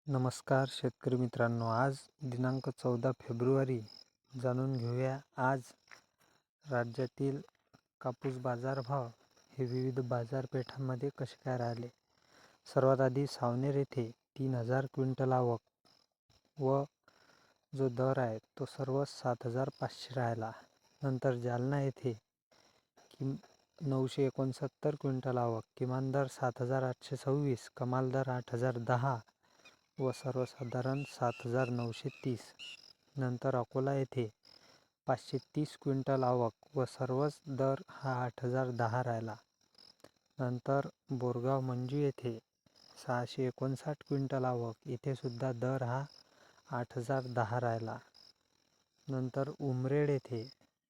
नमस्कार शेतकरी मित्रांनो, आज दिनांक 14 फेब्रुवारी जाणून घेऊया आज राज्यातील कापूस बाजारभाव हे विविध बाजारपेठांमध्ये कसे काय राहिले. सर्वात आधी सावनेर येथे 3000 क्विंटल आवक व जो दर आहे तो सर्व 7500 राहिला. नंतर जालना येथे 969 क्विंटल आवक, किमान दर 7826, कमाल दर 8010 व सर्वसाधारण 7930. नंतर अकोला येथे 530 क्विंटल आवक व सर्वच दर हा 8010 राहिला. नंतर बोरगाव मंजू येथे 659 क्विंटल आवक, इथे सुद्धा दर हा 8010 राहिला. नंतर उमरेड येथे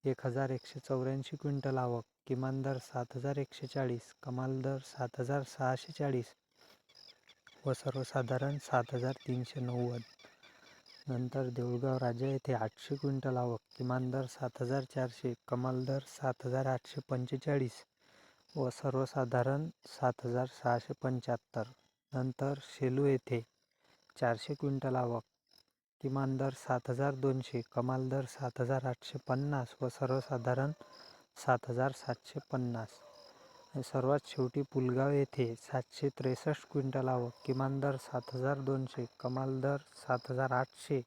1184 क्विंटल आवक, किमान दर 7140, कमाल दर 7640 व सर्वसाधारण 7390. नंतर देऊळगाव राजा येथे 800 क्विंटल आवक, किमान दर 7400, कमाल दर 7845 व सर्वसाधारण 7675. नंतर शेलू येथे 400 क्विंटल आवक, किमान दर 7200, कमाल दर 7850 व सर्वसाधारण 7750. सर्वात शेवटी पुलगाव येथे 763 क्विंटल आवक, किमान दर 7200, कमाल दर 7800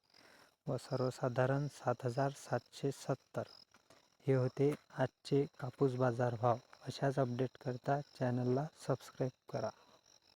व सर्वसाधारण 7770. हे होते आजचे कापूस बाजारभाव. अशाच अपडेट करता चॅनलला सबस्क्राईब करा.